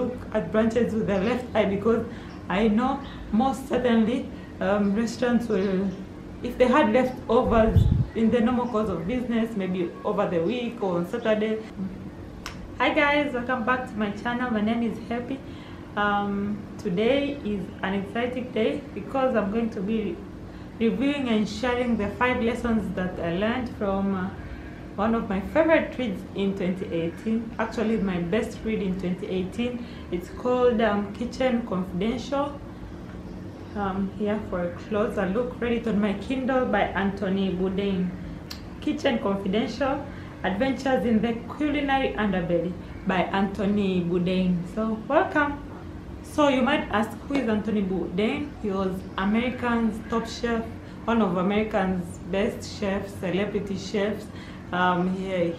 look at brunches with the left eye because I know most certainly restaurants will, if they had leftovers in the normal course of business, maybe over the week or on Saturday. Hi guys, welcome back to my channel. My name is Happy. Today is an exciting day because I'm going to be reviewing and sharing the 5 lessons that I learned from one of my favorite reads in 2018. Actually my best read in 2018. It's called Kitchen Confidential. Here for a closer look, read it on my Kindle by Bourdain. Kitchen Confidential, Adventures in the Culinary Underbelly by Bourdain. So welcome. So you might ask, who is Bourdain? He was American's top chef, one of American's best chefs, celebrity chefs.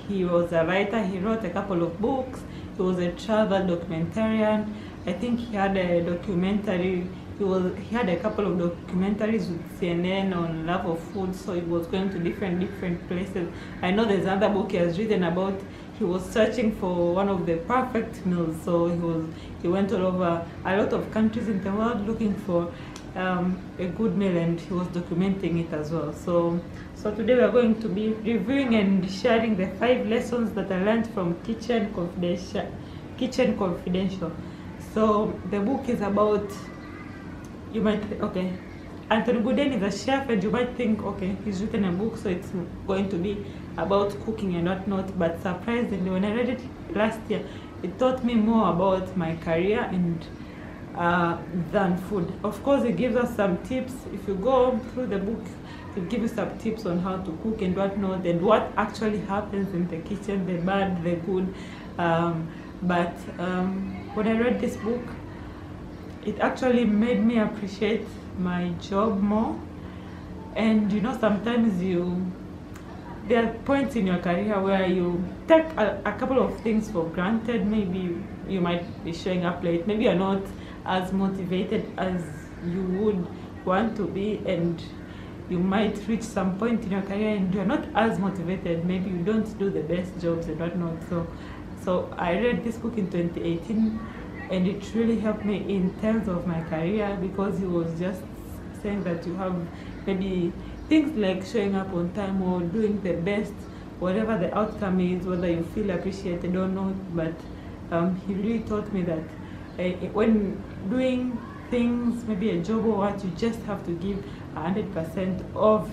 He was a writer. He wrote a couple of books. He was a travel documentarian. I think he had a documentary. He had a couple of documentaries with CNN on love of food, so he was going to different places. I know there's another book he has written about. He was searching for one of the perfect meals, so he went all over a lot of countries in the world looking for a good meal, and he was documenting it as well. So today we are going to be reviewing and sharing the 5 lessons that I learned from Kitchen Confidential. So the book is about, you might think, okay, Bourdain is a chef, and you might think, okay, he's written a book, so it's going to be about cooking and whatnot. But surprisingly, when I read it last year, it taught me more about my career and than food. Of course, it gives us some tips. If you go through the book, it gives you some tips on how to cook and whatnot, and what actually happens in the kitchen, the bad, the good. But when I read this book, it actually made me appreciate my job more. And you know, sometimes there are points in your career where you take a couple of things for granted. Maybe you might be showing up late, maybe you're not as motivated as you would want to be, and you might reach some point in your career and you're not as motivated. Maybe you don't do the best jobs and whatnot. So I read this book in 2018, and it really helped me in terms of my career, because he was just saying that you have maybe things like showing up on time or doing the best, whatever the outcome is, whether you feel appreciated or not. But he really taught me that when doing things, maybe a job or what, you just have to give 100% of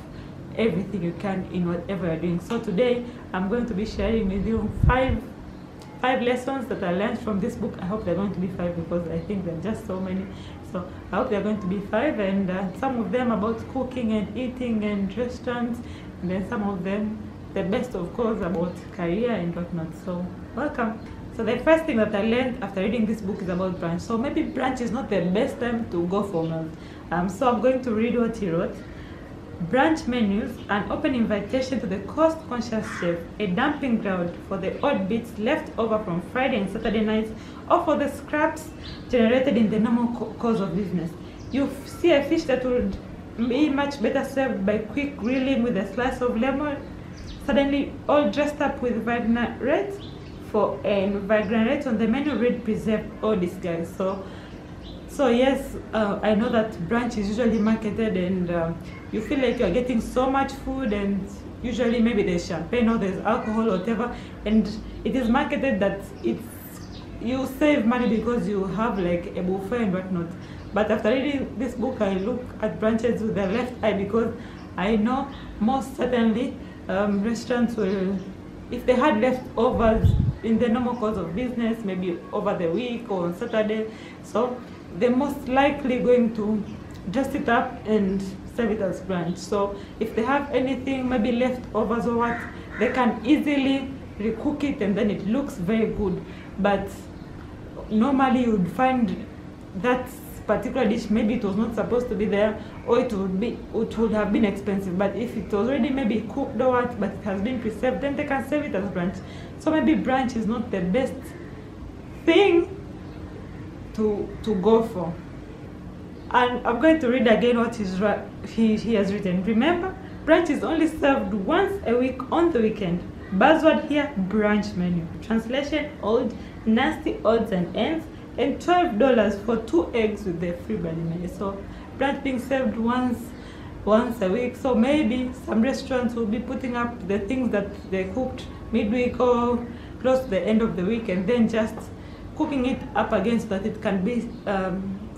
everything you can in whatever you're doing. So today I'm going to be sharing with you 5 lessons that I learned from this book. I hope they're going to be 5, because I think there are just so many. So I hope they're going to be 5, and some of them about cooking and eating and restaurants, and then some of them, the best of course, about career and whatnot. So welcome. So the first thing that I learned after reading this book is about brunch. So maybe brunch is not the best time to go for meals. So I'm going to read what he wrote. Brunch menus, an open invitation to the cost-conscious chef, a dumping ground for the odd bits left over from Friday and Saturday nights, or for the scraps generated in the normal course of business. You see a fish that would be much better served by quick grilling with a slice of lemon, suddenly all dressed up with vinaigrette. For vinaigrette on the menu, read preserved or disguised. So yes, I know that brunch is usually marketed, and you feel like you're getting so much food, and usually maybe there's champagne or there's alcohol or whatever, and it is marketed that you save money because you have like a buffet and whatnot. But after reading this book, I look at brunches with the left eye, because I know most certainly restaurants will, if they had leftovers in the normal course of business, maybe over the week or on Saturday, so they're most likely going to dress it up and serve it as brunch. So if they have anything, maybe leftovers or what, they can easily recook it, and then it looks very good. But normally you would find that particular dish, maybe it was not supposed to be there, or it would have been expensive. But if it was already maybe cooked or what, but it has been preserved, then they can serve it as brunch. So maybe brunch is not the best thing to go for. And I'm going to read again what he has written. Remember, brunch is only served once a week on the weekend. Buzzword here, brunch menu. Translation, old, nasty odds and ends, and $12 for 2 eggs with the free banana. So brunch being served once a week. So maybe some restaurants will be putting up the things that they cooked midweek or close to the end of the week, and then just cooking it up again so that it can be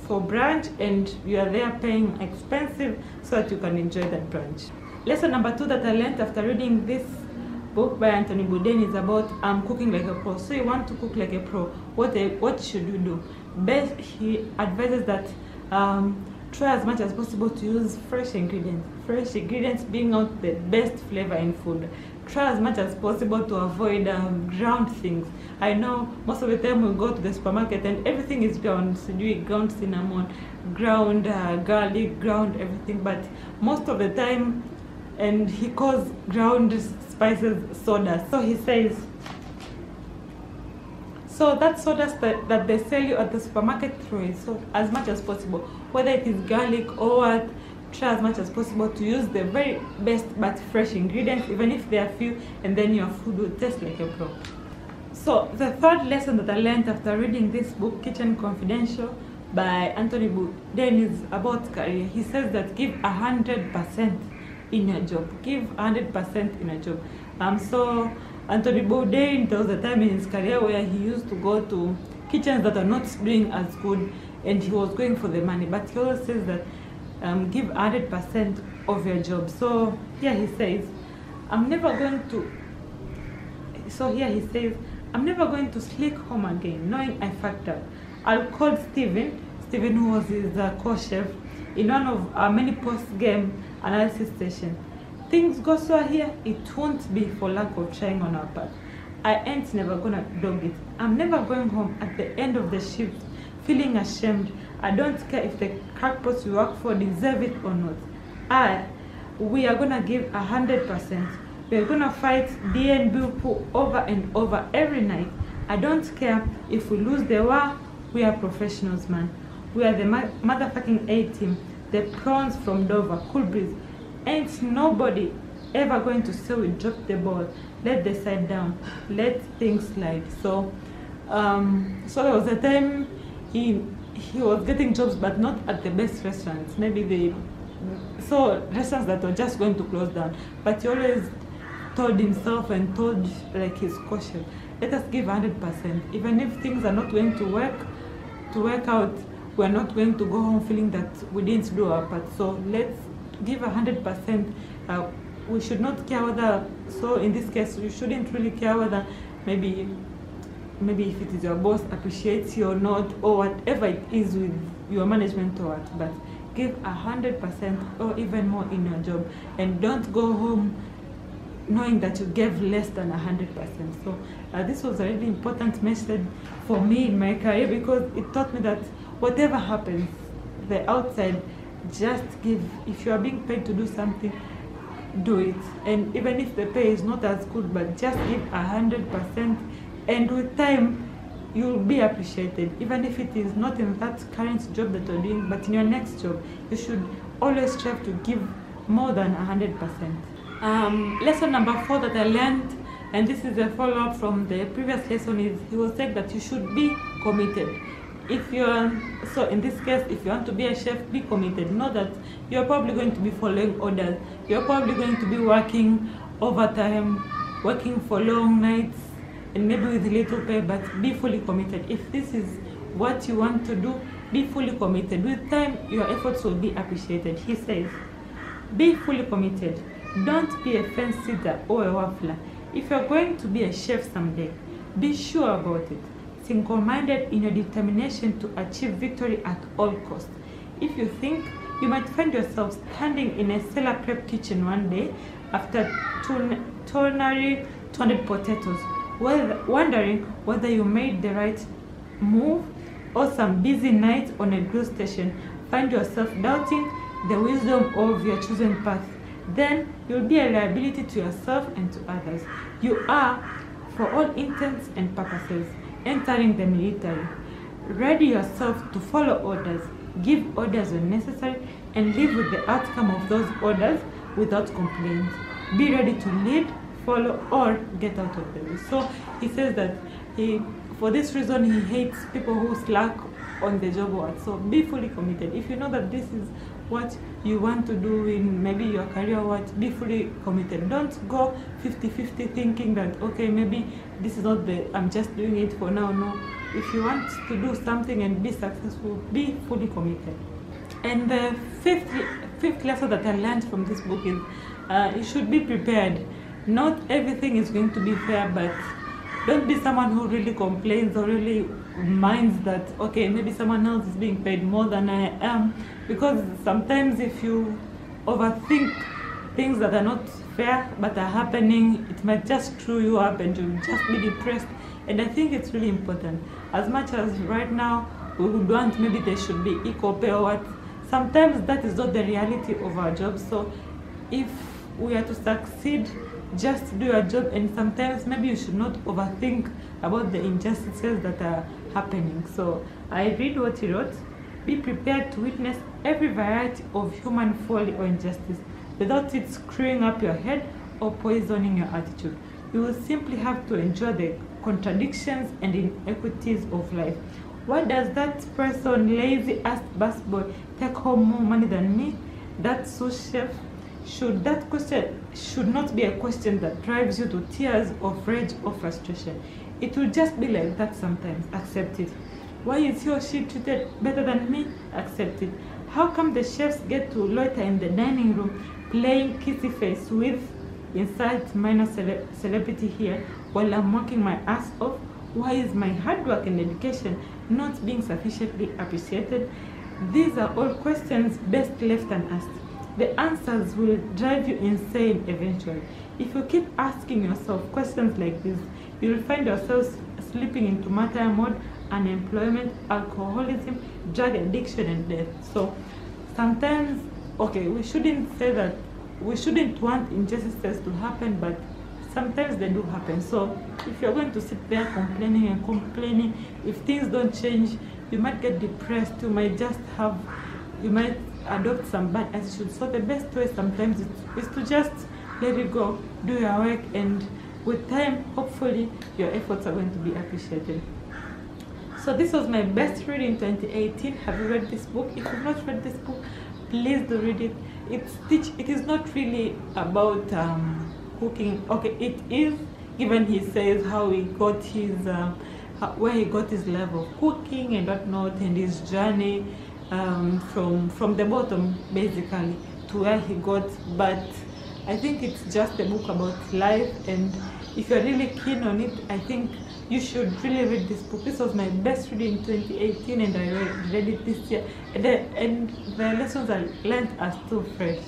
for brunch, and you are there paying expensive so that you can enjoy that brunch. Lesson number 2 that I learned after reading this book by Anthony Bourdain is about cooking like a pro. So you want to cook like a pro, what should you do? Best, he advises that try as much as possible to use fresh ingredients being out the best flavor in food. Try as much as possible to avoid ground things. I know most of the time we go to the supermarket and everything is ground cinnamon, ground garlic, ground everything, but most of the time, and he calls ground spices soda. So he says, so that sodas that they sell you at the supermarket, throw it. So as much as possible, whether it is garlic or what, try as much as possible to use the very best but fresh ingredients, even if they are few, and then your food will taste like a pro. So the third lesson that I learned after reading this book, Kitchen Confidential by Anthony Bourdain, is about career. He says that give 100% in your job. Give 100% in your job. So Anthony Bourdain, there was a time in his career where he used to go to kitchens that are not doing as good, and he was going for the money, but he always says that give 100% of your job. So here he says, I'm never going to sneak home again, knowing I fucked up. I'll call Steven, who was his co-chef, in one of our many post-game analysis sessions. Things go so here, it won't be for lack of trying on our part. I ain't never gonna dog it. I'm never going home at the end of the shift feeling ashamed. I don't care if the crackpots we work for deserve it or not. We are gonna give 100%. We're gonna fight DNB over and over every night. I don't care if we lose the war. We are professionals, man. We are the motherfucking A-team. The prawns from Dover, cool breeze. Ain't nobody ever going to say we dropped the ball. Let the side down. Let things slide. So there was a time he was getting jobs, but not at the best restaurants. Maybe restaurants that were just going to close down. But he always told himself and told like his caution, let us give 100%. Even if things are not going to work out, we are not going to go home feeling that we didn't do our part. So let's give 100%. We should not care whether, so in this case, you shouldn't really care whether maybe if it is your boss appreciates you or not, or whatever it is with your management or what, but give 100% or even more in your job, and don't go home knowing that you gave less than 100%. So this was a really important message for me in my career, because it taught me that whatever happens, the outside, just give. If you are being paid to do something, do it. And even if the pay is not as good, but just give 100%, and with time you'll be appreciated. Even if it is not in that current job that you're doing, but in your next job, you should always strive to give more than 100%. Lesson number 4 that I learned, and this is a follow-up from the previous lesson, is he was saying that you should be committed. So in this case, if you want to be a chef, be committed. Know that you're probably going to be following orders. You're probably going to be working overtime, working for long nights, and maybe with little pay, but be fully committed. If this is what you want to do, be fully committed. With time, your efforts will be appreciated. He says, be fully committed. Don't be a fence sitter or a waffler. If you're going to be a chef someday, be sure about it. Single-minded in your determination to achieve victory at all costs. If you think you might find yourself standing in a cellar prep kitchen one day after culinary 200 potatoes, wondering whether you made the right move, or some busy night on a grill station, find yourself doubting the wisdom of your chosen path, then you'll be a liability to yourself and to others. You are, for all intents and purposes, entering the military. Ready yourself to follow orders, give orders when necessary, and live with the outcome of those orders without complaint. Be ready to lead, follow, or get out of the way. So he says that for this reason he hates people who slack on the job work. So be fully committed. If you know that this is what you want to do in maybe your career work, be fully committed. Don't go 50-50 thinking that okay, maybe this is not the, I'm just doing it for now. No, if you want to do something and be successful, be fully committed. And the fifth lesson that I learned from this book is you should be prepared. Not everything is going to be fair, but don't be someone who really complains or really minds that okay, maybe someone else is being paid more than I am, because sometimes if you overthink things that are not fair but are happening, it might just screw you up and you'll just be depressed. And I think it's really important, as much as right now we would want maybe there should be equal pay or what, sometimes that is not the reality of our jobs. So if we are to succeed, just do your job, and sometimes maybe you should not overthink about the injustices that are happening. So I read what he wrote. Be prepared to witness every variety of human folly or injustice without it screwing up your head or poisoning your attitude. You will simply have to enjoy the contradictions and inequities of life. Why does that person, lazy ass busboy, take home more money than me? That sous chef? That question should not be a question that drives you to tears of rage or frustration. It will just be like that sometimes. Accept it. Why is he or she treated better than me? Accept it. How come the chefs get to loiter in the dining room playing kissy face with inside minor celebrity here while I'm working my ass off? Why is my hard work and dedication not being sufficiently appreciated? These are all questions best left unasked. The answers will drive you insane eventually. If you keep asking yourself questions like this, you will find yourself slipping into martyr mode, unemployment, alcoholism, drug addiction, and death. So sometimes, okay, we shouldn't say that we shouldn't want injustices to happen, but sometimes they do happen. So if you're going to sit there complaining and complaining, if things don't change, you might get depressed. You might adopt some bad attitude. So the best way sometimes is to just let it go, do your work, and with time, hopefully, your efforts are going to be appreciated. So this was my best read in 2018. Have you read this book? If you've not read this book, please do read it. It is not really about cooking. Okay, it is, given he says how he got his where he got his level of cooking and whatnot, and his journey from the bottom basically to where he got. But I think it's just a book about life, and if you're really keen on it, I think you should really read this book. This was my best read in 2018, and I read it this year, and the lessons I learned are still fresh.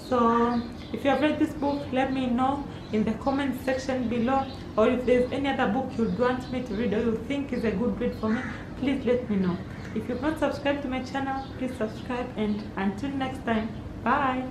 So if you have read this book, let me know in the comment section below, or if there's any other book you'd want me to read or you think is a good read for me, please let me know. If you've not subscribed to my channel, please subscribe, and until next time, bye.